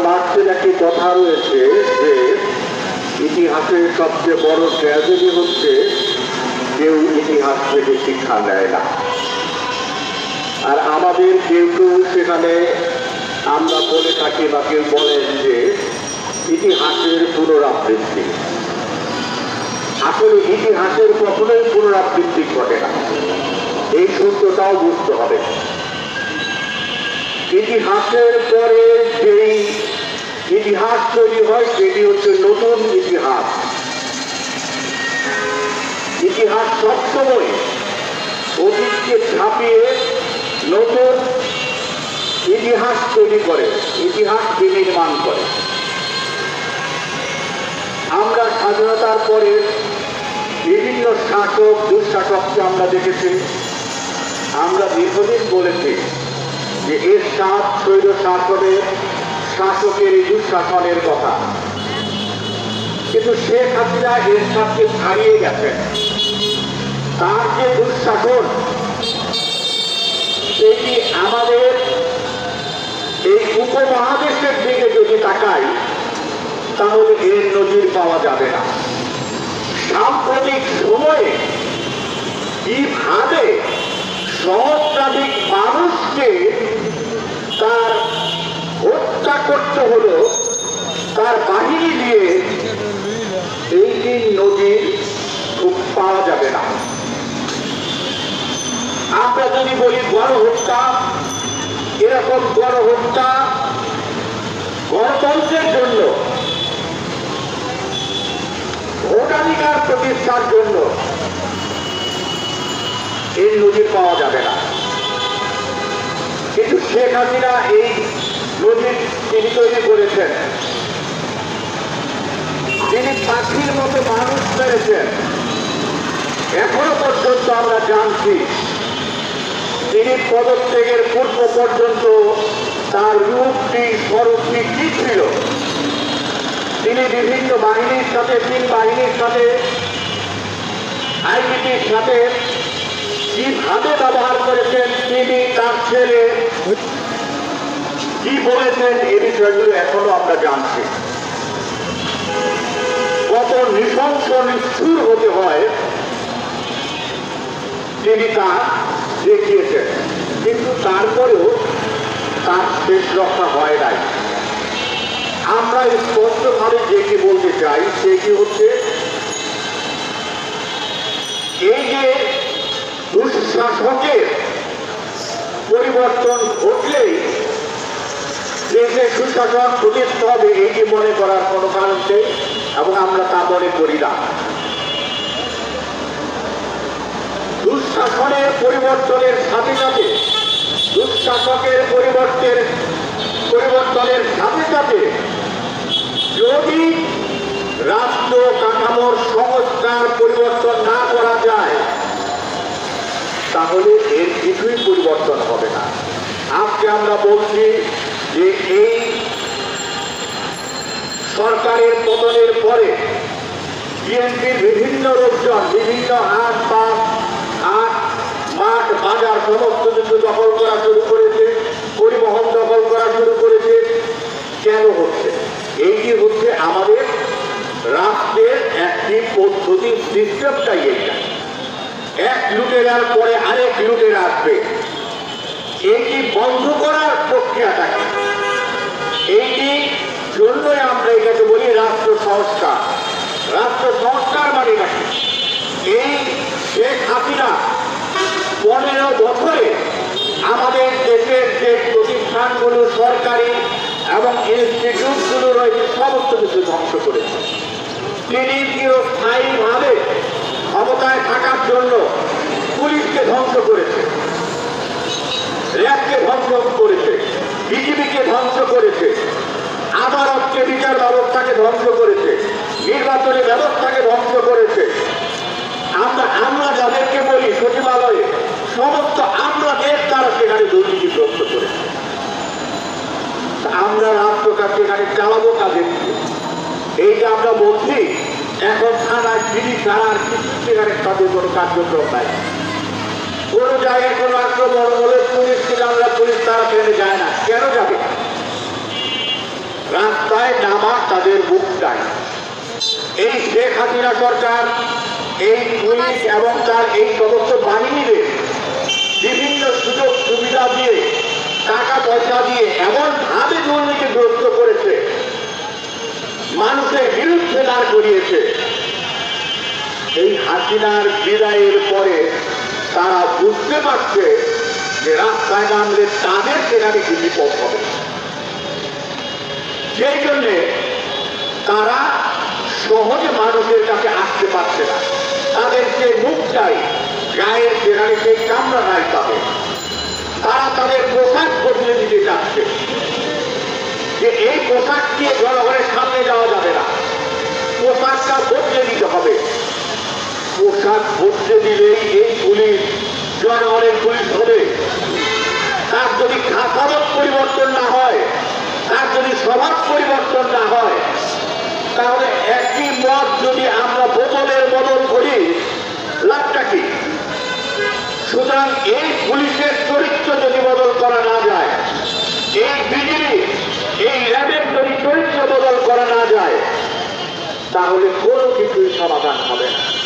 মার্ক্সের একটি কথা রয়েছে যে ইতিহাসের সবচেয়ে বড় ট্র্যাজেডি হচ্ছে কেউ ইতিহাস থেকে শিক্ষা নেয় না। আর আমাদের কেউ কেউ সেখানে আমরা বলে থাকি বা কেউ বলেন যে ইতিহাসের পুনরাবৃত্তি। আসলে ইতিহাসের কখনোই পুনরাবৃত্তি ঘটে না, এই সত্যটাও বুঝতে হবে। ইতিহাসের পরে যেই ইতিহাস তৈরি হয় সেটি হচ্ছে নতুন ইতিহাস। ইতিহাস সবসময় অতীতকে ছাপিয়ে নতুন ইতিহাস তৈরি করে, ইতিহাস বিনির্মাণ করে। আমরা স্বাধীনতার পরে বিভিন্ন শাসক দুঃশাসককে আমরা দেখেছি। আমরা দীর্ঘদিন বলেছি যে এর সাত স্বৈর শাসনের শাসকের এই দুঃশাসনের কথা, কিন্তু শেখ হাসিনা এর সাথে ছাড়িয়ে গেছেন। তার যে দুঃশাসন সেটি আমাদের এই উপমহাদেশের দিকে যদি তাকাই তাহলে এর নজির পাওয়া যাবে না। সাম্প্রতিক সময়ে কিভাবে সহস্রাধিক মানুষকে তার হত্যা করতে হলো তার বাহিনী দিয়ে, এইটি নজির পাওয়া যাবে না। আমরা যদি বলি গণহত্যা, এরকম গণহত্যা গণতন্ত্রের জন্য, ভোটাধিকার প্রতিষ্ঠার জন্য এর নজির পাওয়া যাবে না। কিন্তু শেখ হাসিনা এই নজির তিনি তৈরি করেছেন। তিনি পাখির মতো মানুষ মেরেছেন। এখনো পর্যন্ত আমরা জানছি তিনি পদত্যাগের পূর্ব পর্যন্ত তার রূপটি স্বরূপটি কি ছিল। তিনি বিভিন্ন বাহিনীর সাথে, তিন বাহিনীর সাথে, আইবিটির সাথে কিভাবে ব্যবহার করেছেন, তিনি তার ছেলে কি বলেছেন, এই বিষয়গুলো এখনো আমরা জানছি। কত নৃশংস নিষ্ঠুর হতে হয় তিনি তা দেখিয়েছেন, কিন্তু তারপরেও তার শেষ রক্ষা হয় নাই। আমরা স্পষ্টভাবে যেটি বলতে চাই সেটি হচ্ছে এই যে দুঃশাসকের পরিবর্তন ঘটলেই দেশে সুশাসন প্রতিষ্ঠা হবে, এটি মনে করার কোনো কারণ নেই এবং আমরা তা মনে করি না। দুঃশাসনের পরিবর্তনের সাথে সাথে, দুঃশাসকের পরিবর্তনের সাথে সাথে যদি রাষ্ট্র কাঠামোর সংস্কার পরিবর্তন না করা যায় তাহলে এর কিছুই পরিবর্তন হবে না। আজকে আমরা বলছি যে এই সরকারের পতনের পরে বিএনপির বিভিন্ন লোকজন বিভিন্ন হাট মাঠ বাজার সমস্ত কিছু দখল করা শুরু করেছে, পরিবহন দখল করা শুরু করেছে। কেন হচ্ছে? এইটি হচ্ছে আমাদের রাষ্ট্রের একটি পদ্ধতি, সিস্টেমটাই এইটা। এক লুটেরার পরে আরেক লুটের আসবে, এইটি বন্ধ করার প্রক্রিয়াটাকে, এইটি জন্যই আমরা এটাকে বলি রাষ্ট্র সংস্কার। রাষ্ট্র সংস্কার মানে নাকি এই শেখ হাসিনা 15 বছরে আমাদের দেশের যে প্রতিষ্ঠানগুলো সরকারি এবং ইনস্টিটিউটগুলো রয়েছে সমস্ত কিছু ধ্বংস করেছে। তিনি চিরস্থায়ীভাবে ক্ষমতায় থাকার জন্য পুলিশকে ধ্বংস করেছে, র্যাবকে ধ্বংস করেছে, বিজিবিকে ধ্বংস করেছে, আদালতকে, বিচার ব্যবস্থাকে ধ্বংস করেছে, নির্বাচনী ব্যবস্থাকে ধ্বংস করেছে। আমরা যাদেরকে বলি সচিবালয়ে, সমস্ত আমাদের দ্বারা সেখানে দুর্নীতিগ্রস্ত করেছে। আমরা রাষ্ট্রটা সেখানে চালাবো কাজে। এই যে আমরা বলছি এখন থানায় জিডি ছাড়া আর কিছু সেখানে তাদের কোনো কার্যক্রম নাই। কোনো জায়গায় কোনো আক্রমণ হলে পুলিশ ছিল, আমরা পুলিশ তারা ট্রেনে যায় না। কেন যাবে? রাস্তায় নামা তাদের মুখটাই। এই শেখ হাসিনা সরকার, এই পুলিশ এবং তার এই সমস্ত বাহিনীদের বিভিন্ন সুযোগ সুবিধা দিয়ে, টাকা পয়সা দিয়ে এমন ভাবে দুর্নীতিগ্রস্ত করেছে, মানুষের বিরুদ্ধে দাঁড় করিয়েছে। এই হাসিনার বিদায়ের পরে তারা বুঝতে পারছে যে রাস্তায় নামলে তাদের সেখানে কি বিপদ হবে। সেই জন্যে তারা সহজে মানুষের কাছে আসতে পারছে না। তাদের যে মুখটাই গায়ের সেখানে সেই কামড়া নাই পাবে। তারা তাদের পোশাক বদলে দিতে চাচ্ছে যে এই পোশাক দিয়ে জনগণের সামনে যাওয়া যাবে না, পোশাকটা বদলে দিতে হবে। পোশাক বদলে দিলেই এই পুলিশ জনগণের পুলিশ হবে। তার যদি খাতাবত পরিবর্তন না হয়, তার যদি স্বভাব পরিবর্তন না হয়, তাহলে একই মত যদি আমরা বোতলের বদল করি, লাভটা কি? সুতরাং এই পুলিশের চরিত্র যদি বদল করা না যায়, এই বিজেপি এই র্যাবের যদি চরিত্র বদল করা না যায়, তাহলে কোনো কিছুই সমাধান হবে না।